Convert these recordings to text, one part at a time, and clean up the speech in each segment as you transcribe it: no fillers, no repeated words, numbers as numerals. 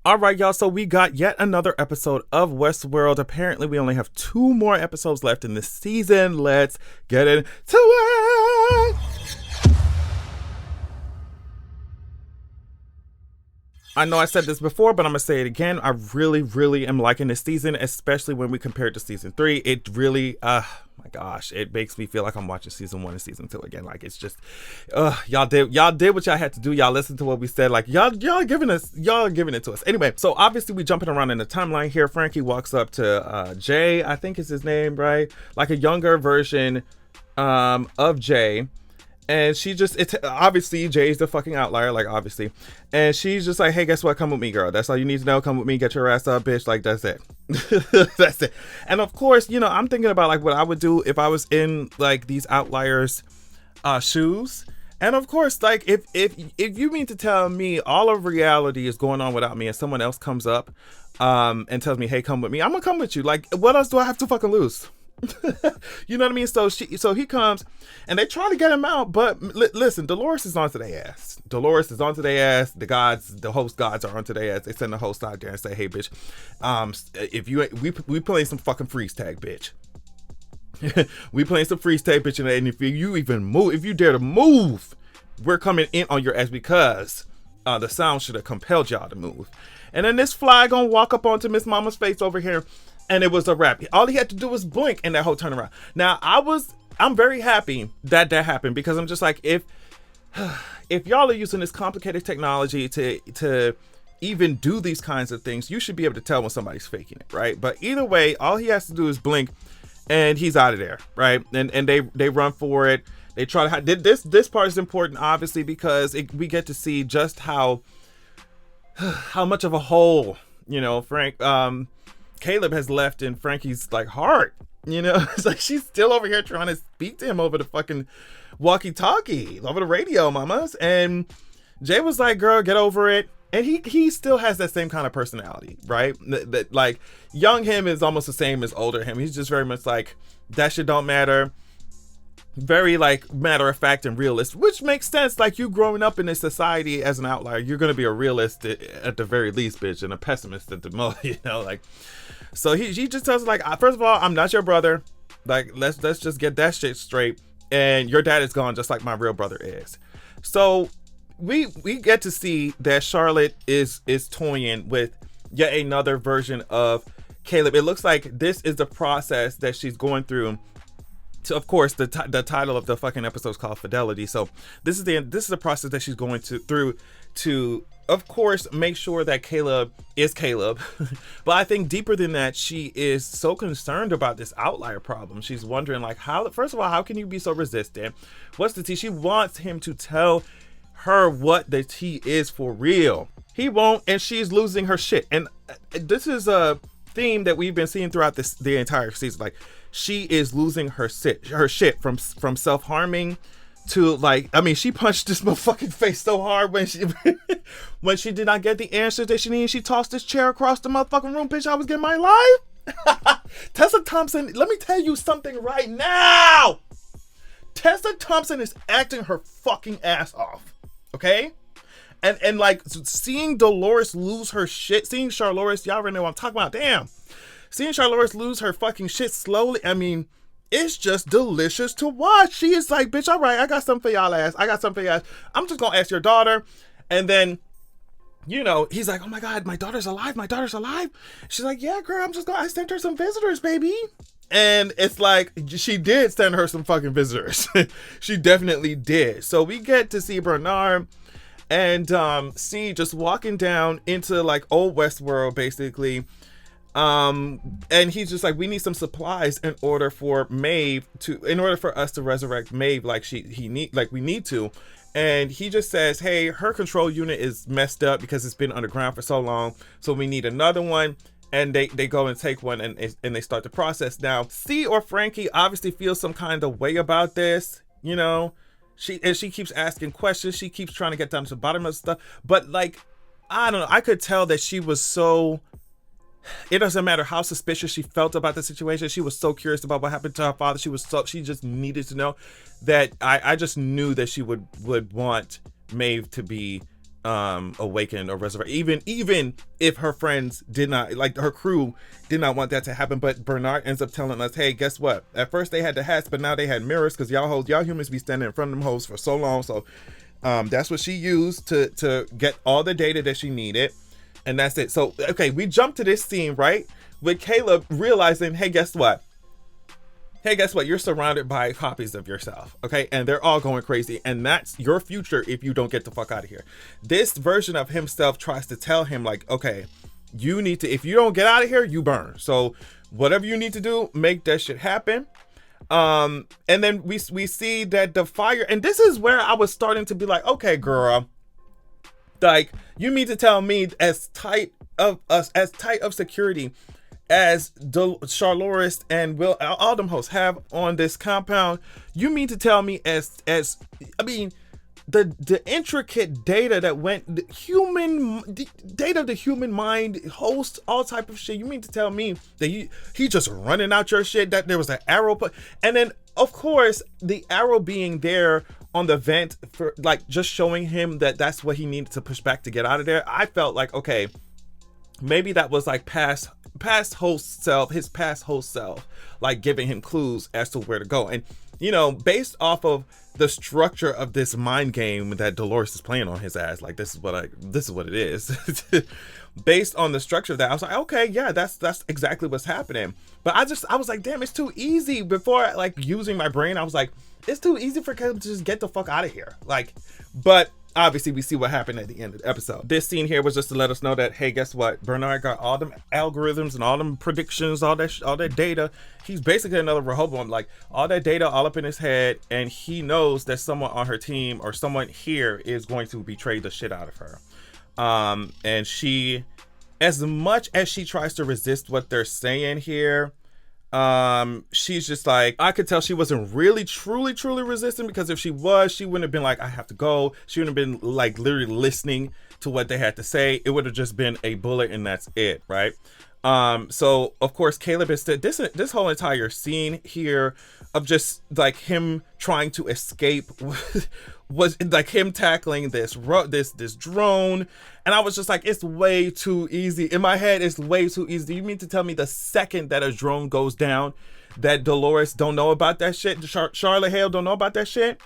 All right, y'all. So we got yet another episode of Westworld. Apparently, we only have 2 more episodes left in this season. Let's get into it. I know I said this before, but I'm gonna say it again. I really, really am liking this season, especially when we compare it to season 3. It really, my gosh, it makes me feel like I'm watching season 1 and season 2 again. Like it's just, y'all did what y'all had to do. Y'all listened to what we said. Like y'all giving it to us. Anyway, so obviously we jumping around in the timeline here. Frankie walks up to Jay, I think is his name, right? Like a younger version of Jay. And she just, it's obviously Jay's the fucking outlier, like obviously. And she's just like, hey, guess what? Come with me, girl. That's all you need to know. Come with me, get your ass up, bitch. Like, that's it. That's it. And of course, you know, I'm thinking about like what I would do if I was in like these outliers' shoes. And of course, like if you mean to tell me all of reality is going on without me and someone else comes up and tells me, hey, come with me, I'm gonna come with you. Like, what else do I have to fucking lose? You know what I mean? So he comes and they try to get him out, but listen, Dolores is onto their ass. Dolores is onto their ass. The host gods are onto their ass. They send the host out there and say, hey, bitch, if you we playing some fucking freeze tag, bitch. We playing some freeze tag, bitch, and if you dare to move, we're coming in on your ass because the sound should have compelled y'all to move. And then this fly gonna walk up onto Miss Mama's face over here. And it was a wrap. All he had to do was blink and that whole turnaround. Now I'm very happy that happened because I'm just like, if y'all are using this complicated technology to even do these kinds of things, you should be able to tell when somebody's faking it, right? But either way, all he has to do is blink and he's out of there, right? And they run for it. They try to this part is important obviously because we get to see just how much of a hole, you know, Caleb has left in Frankie's like heart, you know. It's like she's still over here trying to speak to him over the fucking walkie-talkie, over the radio, mamas. And Jay was like, "Girl, get over it." And he still has that same kind of personality, right? That like young him is almost the same as older him. He's just very much like that shit don't matter. Very like matter of fact and realist, which makes sense. Like you growing up in this society as an outlier, you're gonna be a realist at the very least, bitch, and a pessimist at the most, you know, like. So he just tells us like, first of all, I'm not your brother. Like let's just get that shit straight. And your dad is gone just like my real brother is. So we get to see that Charlotte is toying with yet another version of Caleb. It looks like this is the process that she's going through. So of course the title of the fucking episode is called Fidelity. So this is the process that she's going through to of course make sure that Caleb is Caleb. But I think deeper than that, she is so concerned about this outlier problem. She's wondering like first of all, how can you be so resistant? What's the tea? She wants him to tell her what the tea is for real. He won't, and she's losing her shit. And this is a theme that we've been seeing throughout the entire season. Like she is losing her shit from self-harming to like, I mean, she punched this motherfucking face so hard when she did not get the answers that she needed. She tossed this chair across the motherfucking room. Bitch, I was getting my life. Tessa Thompson, let me tell you something right now. Tessa Thompson is acting her fucking ass off. Okay? And like seeing Dolores lose her shit, seeing Charloris, y'all already know what I'm talking about. Damn. Seeing Charloris lose her fucking shit slowly, I mean, it's just delicious to watch. She is like, bitch, all right, I got something for y'all ass. I'm just gonna ask your daughter. And then, you know, he's like, oh my God, my daughter's alive. She's like, yeah, girl, I sent her some visitors, baby. And it's like, she did send her some fucking visitors. She definitely did. So we get to see Bernard and see just walking down into like old Westworld, basically. And he's just like, we need some supplies in order for us to resurrect Maeve like we need to. And he just says, hey, her control unit is messed up because it's been underground for so long, so we need another one. And they go and take one and they start the process. Now C or Frankie obviously feels some kind of way about this, you know. She keeps asking questions, she keeps trying to get down to the bottom of stuff, but like, I don't know, I could tell that she was so, it doesn't matter how suspicious she felt about the situation. She was so curious about what happened to her father. She just needed to know that I just knew that she would want Maeve to be awaken or resurrect, even if her friends did not, like her crew did not want that to happen. But Bernard ends up telling us, hey, guess what, at first they had the hats, but now they had mirrors, because y'all humans be standing in front of them hoes for so long. So that's what she used to get all the data that she needed, and that's it. So okay, we jump to this scene, right, with Caleb realizing, hey, guess what, you're surrounded by copies of yourself, okay? And they're all going crazy, and that's your future if you don't get the fuck out of here. This version of himself tries to tell him, like, okay, you need to, if you don't get out of here, you burn. So whatever you need to do, make that shit happen. And then we see that the fire, and this is where I was starting to be like, okay, girl, like, you mean to tell me as tight of security as Charloris and Will Aldenhost have on this compound, you mean to tell me as I mean, the intricate data that went, the data of the human mind, host, all type of shit, you mean to tell me that he just running out your shit, that there was an arrow and then of course the arrow being there on the vent for, like, just showing him that that's what he needed to push back to get out of there. I felt like, okay, maybe that was like his past host self, like giving him clues as to where to go. And you know, based off of the structure of this mind game that Dolores is playing on his ass, like, this is what it is. Based on the structure of that, I was like, okay, yeah, that's exactly what's happening. But I was like, damn, it's too easy. Before, like, using my brain, I was like, it's too easy for Caleb to just get the fuck out of here. Like, but obviously we see what happened at the end of the episode. This scene here was just to let us know that, hey, guess what, Bernard got all them algorithms and all them predictions, all that data. He's basically another Rehoboam, like, all that data all up in his head, and he knows that someone on her team or someone here is going to betray the shit out of her. And she, as much as she tries to resist what they're saying here, she's just like, I could tell she wasn't really truly resisting, because if she was, she wouldn't have been like, I have to go. She wouldn't have been like literally listening to what they had to say. It would have just been a bullet and that's it, right? So of course Caleb is this whole entire scene here of just like him trying to escape was like him tackling this drone, and I was just like, it's way too easy. In my head, it's way too easy. You mean to tell me the second that a drone goes down, that Dolores don't know about that shit, Charlotte Hale don't know about that shit?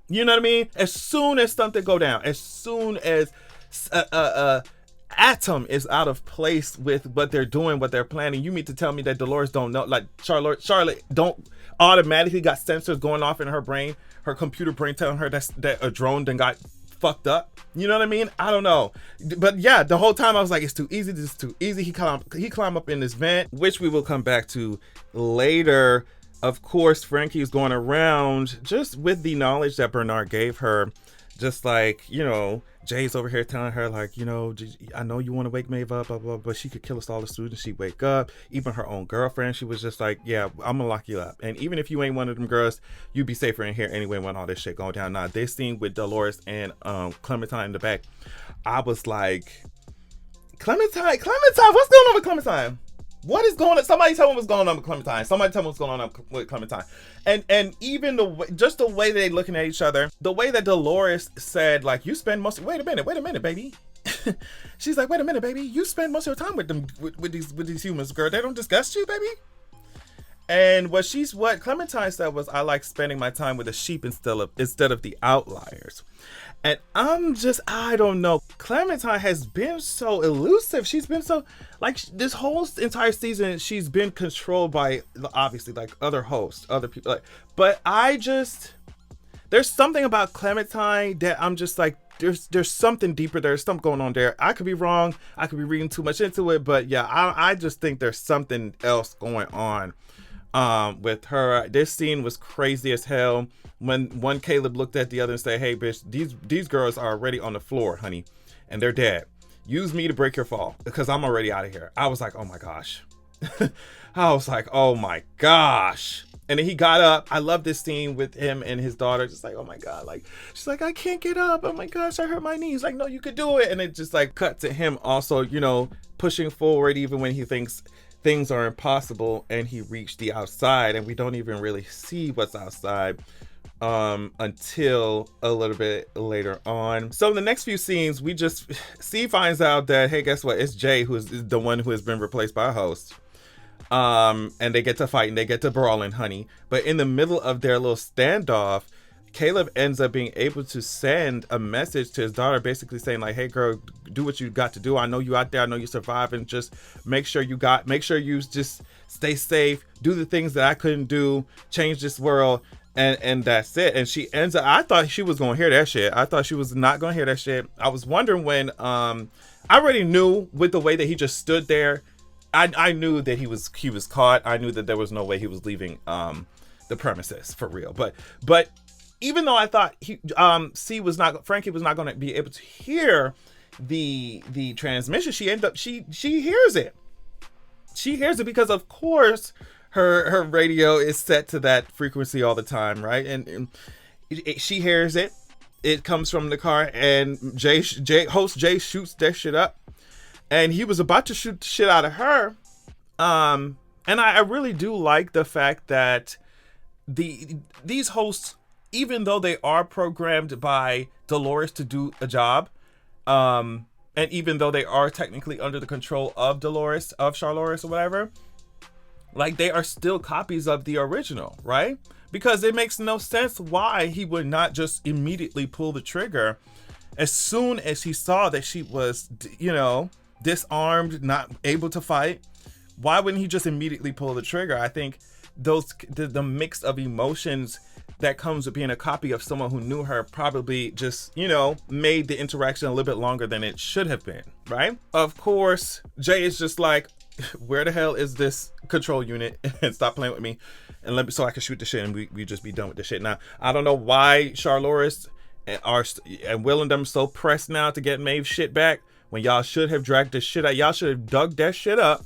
You know what I mean? As soon as something go down, as soon as atom is out of place with what they're doing, what they're planning, you mean to tell me that Dolores don't know, like Charlotte don't automatically got sensors going off in her brain, her computer brain telling her that a drone then got fucked up? You know what I mean? I don't know. But yeah, the whole time I was like, it's too easy, this is too easy. He climb up in this vent, which we will come back to later. Of course, Frankie is going around just with the knowledge that Bernard gave her, just like, you know, Jay's over here telling her, like, you know, I know you want to wake Maeve up, blah, blah, but she could kill us all the students. She'd wake up. Even her own girlfriend, she was just like, yeah, I'm gonna lock you up. And even if you ain't one of them girls, you'd be safer in here anyway when all this shit going down. Now, this scene with Dolores and Clementine in the back, I was like, Clementine, what's going on with Clementine? What is going on? Somebody tell me what's going on with Clementine. Somebody tell me what's going on with Clementine. And even the way they looking at each other, the way that Dolores said, like, you spend most, wait a minute, baby. She's like, wait a minute, baby. You spend most of your time with them, with these humans, girl. They don't disgust you, baby. And what Clementine said was, I like spending my time with the sheep instead of the outliers. And I don't know. Clementine has been so elusive. She's been so, like, this whole entire season, she's been controlled by, obviously, like, other hosts, other people. Like, but there's something about Clementine that I'm just like, there's something deeper there. There's something going on there. I could be wrong. I could be reading too much into it. But yeah, I just think there's something else going on with her. This scene was crazy as hell. When one Caleb looked at the other and said, hey, bitch, these girls are already on the floor, honey, and they're dead. Use me to break your fall, because I'm already out of here. I was like, oh my gosh. I was like, oh my gosh. And then he got up. I love this scene with him and his daughter, just like, oh my God. Like, she's like, I can't get up. Oh my gosh, I hurt my knees. Like, no, you could do it. And it just like cut to him also, you know, pushing forward even when he thinks things are impossible, and he reached the outside, and we don't even really see what's outside. until a little bit later on. So in the next few scenes, we just C finds out that, hey, guess what? It's Jay who's the one who has been replaced by a host. And they get to fight and they get to brawling, honey. But in the middle of their little standoff, Caleb ends up being able to send a message to his daughter, basically saying like, hey girl, do what you got to do. I know you out there. I know you survive, and just make sure you just stay safe. Do the things that I couldn't do. Change this world. And that's it. And she ends up, I thought she was going to hear that shit. I thought she was not going to hear that shit. I was wondering when, I already knew with the way that he just stood there. I knew that he was caught. I knew that there was no way he was leaving, the premises for real. But even though I thought Frankie was not going to be able to hear the transmission, she hears it. She hears it because of course her radio is set to that frequency all the time, right? And she hears it. It comes from the car, and host Jay shoots that shit up, and he was about to shoot the shit out of her. And I really do like the fact that these hosts, even though they are programmed by Dolores to do a job, and even though they are technically under the control of Charloris or whatever, like they are still copies of the original, right? Because it makes no sense why he would not just immediately pull the trigger as soon as he saw that she was, disarmed, not able to fight. Why wouldn't he just immediately pull the trigger? I think the mix of emotions that comes with being a copy of someone who knew her probably just, made the interaction a little bit longer than it should have been, right? Of course, Jay is just like, where the hell is this control unit? And stop playing with me and so I can shoot the shit and we just be done with the shit. Now, I don't know why Charloris and Will and them so pressed now to get Maeve's shit back when y'all should have dragged the shit out. Y'all should have dug that shit up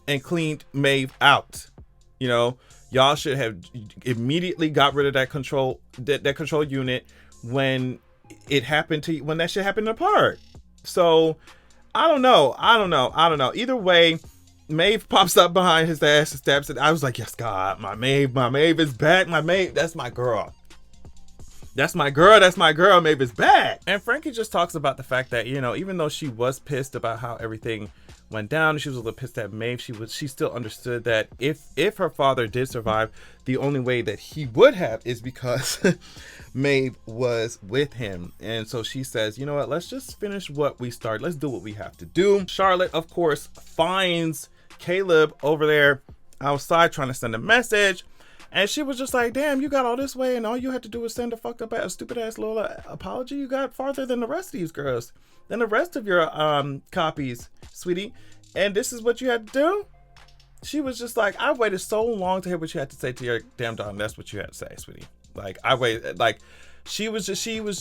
and cleaned Maeve out. Y'all should have immediately got rid of that control unit when it happened when that shit happened in the park. So I don't know. Either way, Maeve pops up behind his ass and stabs it. I was like, yes, God, my Maeve is back. My Maeve, that's my girl. That's my girl. Maeve is back. And Frankie just talks about the fact that, even though she was pissed about how everything went down, she was a little pissed at Maeve, she still understood that if her father did survive, the only way that he would have is because Maeve was with him. And so she says, you know what, let's just finish what we started. Let's do what we have to do. Charlotte, of course, finds Caleb over there outside trying to send a message. And she was just like, damn, you got all this way and all you had to do was send a stupid ass little apology. You got farther than the rest of these girls, than the rest of your copies, sweetie. And this is what you had to do? She was just like, I waited so long to hear what you had to say to your damn daughter. And that's what you had to say, sweetie. Like, I waited, like, she was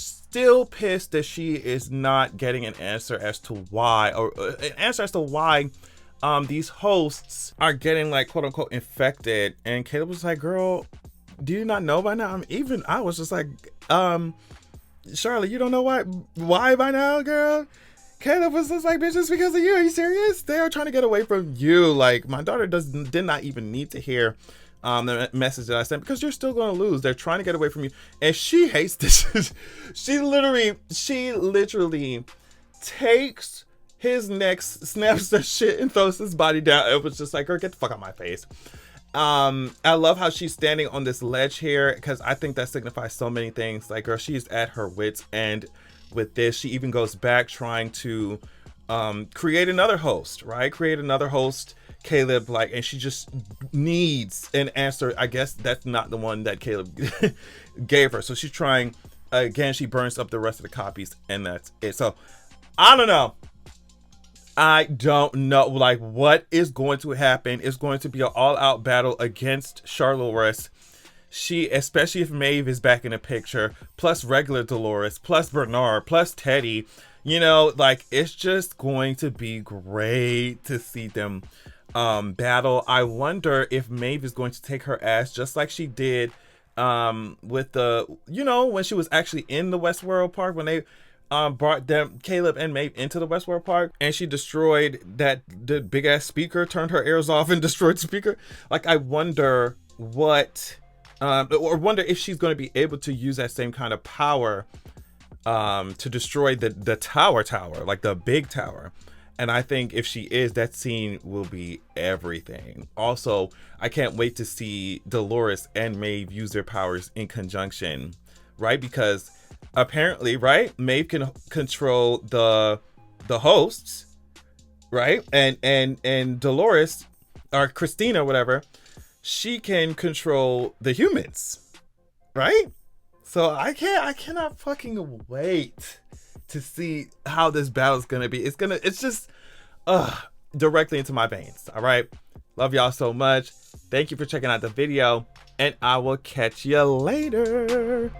still pissed that she is not getting an answer as to why, these hosts are getting, like, quote unquote infected. And Caleb was like, girl, do you not know by now? I was just like, Charlotte, you don't know why by now, girl? Caleb was just like, bitch, it's because of you. Are you serious? They are trying to get away from you. Like, my daughter did not even need to hear the message that I sent, because you're still going to lose. They're trying to get away from you. And she hates this. She literally takes his neck, snaps the shit, and throws his body down. It was just like, girl, get the fuck out of my face. I love how she's standing on this ledge here, because I think that signifies so many things. Like, girl, she's at her wits end with this. She even goes back trying to create another host, right? Caleb, like, and she just needs an answer. I guess that's not the one that Caleb gave her. So she's trying again. She burns up the rest of the copies, and that's it. So I don't know, like, what is going to happen. It's going to be an all-out battle against Charloris. Especially if Maeve is back in the picture, plus regular Dolores, plus Bernard, plus Teddy, like, it's just going to be great to see them battle. I wonder if Maeve is going to take her ass just like she did with when she was actually in the Westworld Park, when they brought Caleb and Maeve into the Westworld Park, and she destroyed the big ass speaker, turned her ears off and destroyed the speaker. Like, I wonder what or wonder if she's going to be able to use that same kind of power to destroy the tower, like the big tower. And I think if she is, that scene will be everything. Also, I can't wait to see Dolores and Maeve use their powers in conjunction, right? Because apparently, right, Maeve can control the hosts, right? And Dolores, or Christina, whatever, she can control the humans, right? So I cannot fucking wait to see how this battle is gonna be. It's just directly into my veins. All right, love y'all so much. Thank you for checking out the video, and I will catch you later.